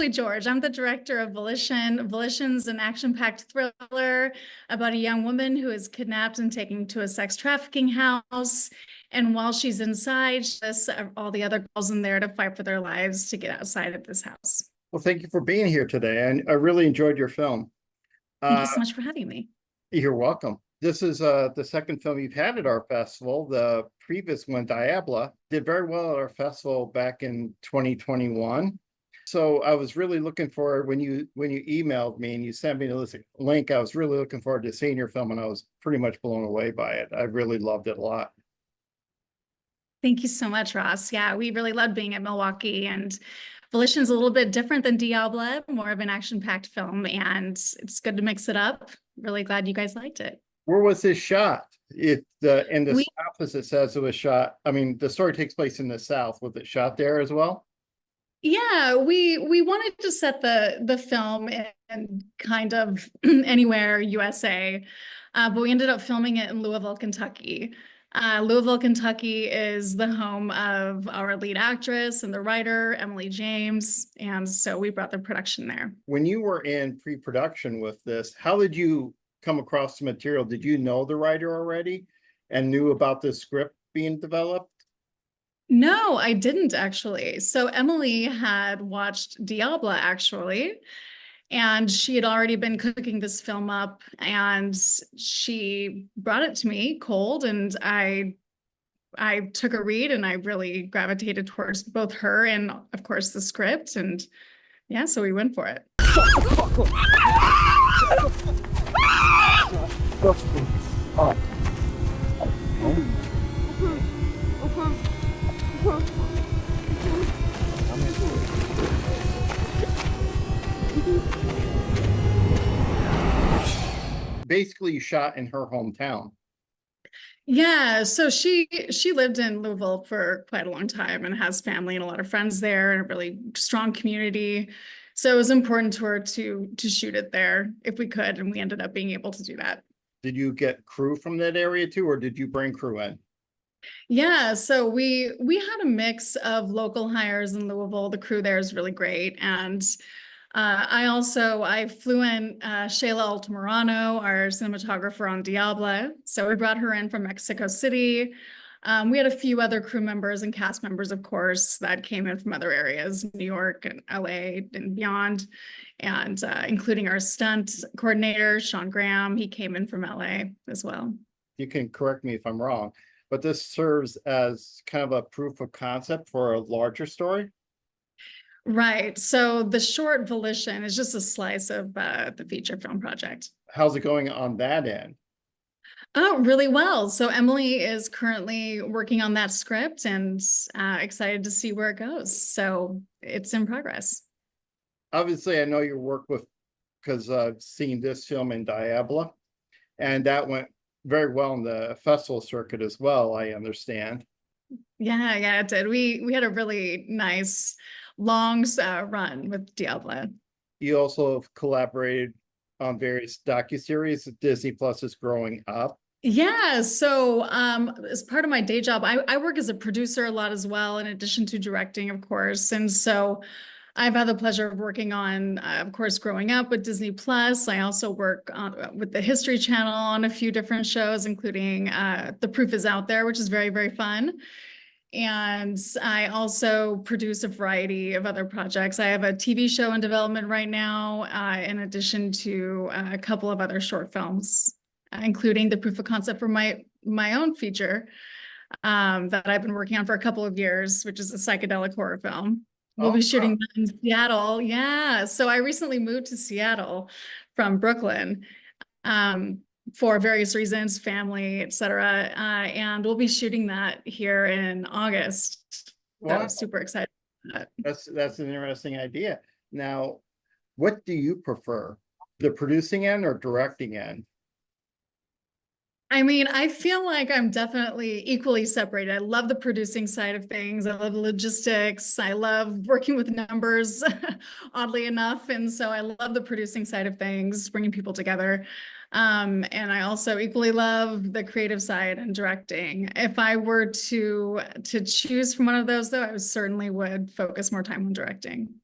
actually George. I'm the director of Volition. Volition's an action-packed thriller about a young woman who is kidnapped and taken to a sex trafficking house. And while she's inside, there's all the other girls in there to fight for their lives to get outside of this house. Well, thank you for being here today. And I really enjoyed your film. Thank you so much for having me. You're welcome. This is the second film you've had at our festival. The previous one, Diabla, did very well at our festival back in 2021. So I was really looking forward when you emailed me and you sent me the link. I was really looking forward to seeing your film, and I was pretty much blown away by it. I really loved it a lot. Thank you so much, Ross. Yeah, we really loved being at Milwaukee, and Volition is a little bit different than Diabla, more of an action-packed film, and it's good to mix it up. Really glad you guys liked it. Where was this shot? In the South, as it says it was shot. I mean, the story takes place in the South. Was it shot there as well? Yeah, we wanted to set the film in kind of anywhere USA, but we ended up filming it in Louisville, Kentucky. Louisville, Kentucky is the home of our lead actress and the writer, Emily James, and so we brought the production there. When you were in pre-production with this, how did you come across the material? Did you know the writer already and knew about the script being developed? No, I didn't actually. So Emily had watched Diabla actually, and she had already been cooking this film up, and she brought it to me cold, and I took a read, and I really gravitated towards both her and, of course, the script, and yeah, so we went for it. Basically, you shot in her hometown. Yeah, so she lived in Louisville for quite a long time and has family and a lot of friends there and a really strong community. So it was important to her to shoot it there if we could, and we ended up being able to do that. Did you get crew from that area too, or did you bring crew in? Yeah, so we had a mix of local hires in Louisville. The crew there is really great, and I flew in Shayla Altamirano, our cinematographer on Diabla. So we brought her in from Mexico City. We had a few other crew members and cast members, of course, that came in from other areas, New York and LA and beyond, and including our stunt coordinator, Sean Graham. He came in from LA as well. You can correct me if I'm wrong, but this serves as kind of a proof of concept for a larger story. Right. So the short Volition is just a slice of the feature film project. How's it going on that end? Oh, really well. So Emily is currently working on that script and excited to see where it goes. So it's in progress. Obviously, I know your work with, because I've seen this film in Diabla, and that went very well in the festival circuit as well, I understand. Yeah, it did. We had a really nice long run with Diabla. You also have collaborated on various docuseries. Disney Plus is growing up. Yeah, so as part of my day job, I work as a producer a lot as well, in addition to directing, of course. And so I've had the pleasure of working on, of course, growing up with Disney Plus. I also work with the History Channel on a few different shows, including The Proof is Out There, which is very, very fun. And I also produce a variety of other projects. I have a TV show in development right now, in addition to a couple of other short films, including the proof of concept for my own feature that I've been working on for a couple of years, which is a psychedelic horror film. We'll be shooting that in Seattle. Yeah. So I recently moved to Seattle from Brooklyn. For various reasons, family, etc. And we'll be shooting that here in August. Wow. So I'm super excited about that. That's an interesting idea. Now, what do you prefer, the producing end or directing end? I mean, I feel like I'm definitely equally separated. I love the producing side of things. I love the logistics. I love working with numbers, oddly enough. And so I love the producing side of things, bringing people together. And I also equally love the creative side and directing. If I were to choose from one of those, though, I certainly would focus more time on directing.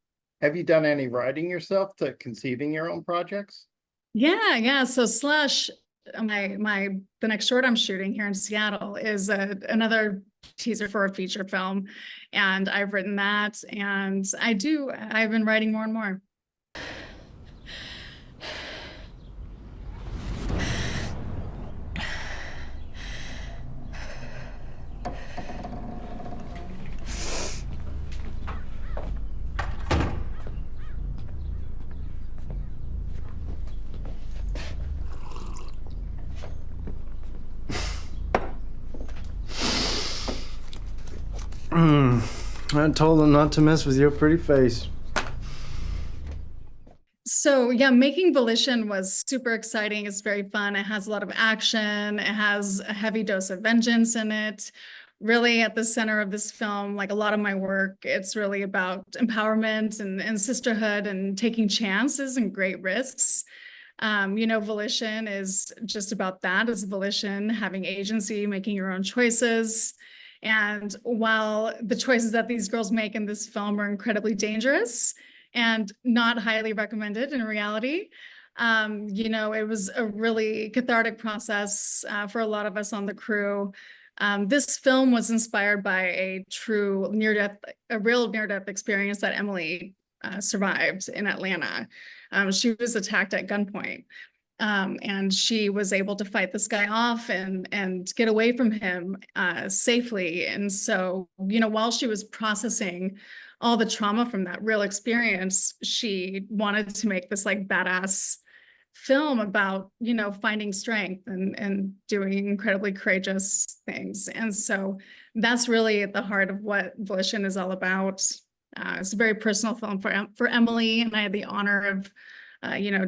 Have you done any writing yourself to conceiving your own projects? Yeah. So Slush, the next short I'm shooting here in Seattle is another teaser for a feature film, and I've written that, and I've been writing more and more. I told him not to mess with your pretty face. So yeah, making Volition was super exciting. It's very fun. It has a lot of action. It has a heavy dose of vengeance in it. Really at the center of this film, like a lot of my work, it's really about empowerment and sisterhood and taking chances and great risks. Volition is just about that. It's volition, having agency, making your own choices. And while the choices that these girls make in this film are incredibly dangerous and not highly recommended in reality, it was a really cathartic process for a lot of us on the crew. This film was inspired by a real near-death experience that Emily survived in Atlanta. She was attacked at gunpoint. And she was able to fight this guy off and get away from him safely. And so, while she was processing all the trauma from that real experience, she wanted to make this like badass film about, finding strength and doing incredibly courageous things. And so that's really at the heart of what Volition is all about. It's a very personal film for Emily, and I had the honor of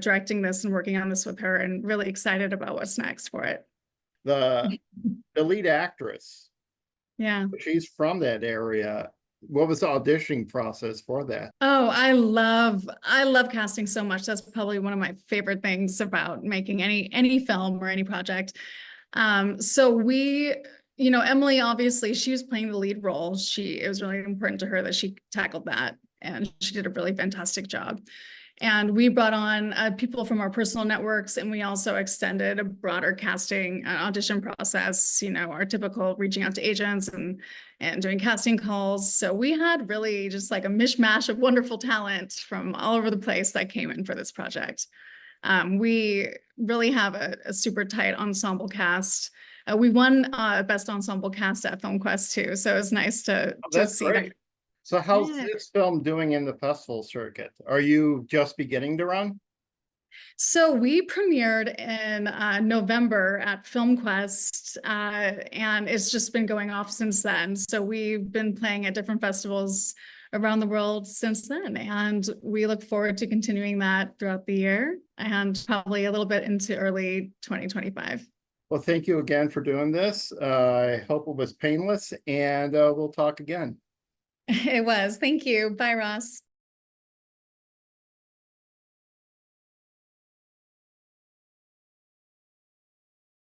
directing this and working on this with her, and really excited about what's next for it. The lead actress, Yeah. she's from that area. What was the auditioning process for that? Oh, I love casting so much. That's probably one of my favorite things about making any film or any project. So we, Emily, obviously she was playing the lead role. It was really important to her that she tackled that, and she did a really fantastic job. And we brought on people from our personal networks, and we also extended a broader casting audition process, our typical reaching out to agents and doing casting calls. So we had really just like a mishmash of wonderful talent from all over the place that came in for this project. We really have a super tight ensemble cast. We won Best Ensemble Cast at FilmQuest too, so it was nice to see great. that. So how's this film doing in the festival circuit? Are you just beginning to run? So we premiered in November at FilmQuest, and it's just been going off since then. So we've been playing at different festivals around the world since then, and we look forward to continuing that throughout the year and probably a little bit into early 2025. Well, thank you again for doing this. I hope it was painless, and we'll talk again. It was. Thank you. Bye, Ross.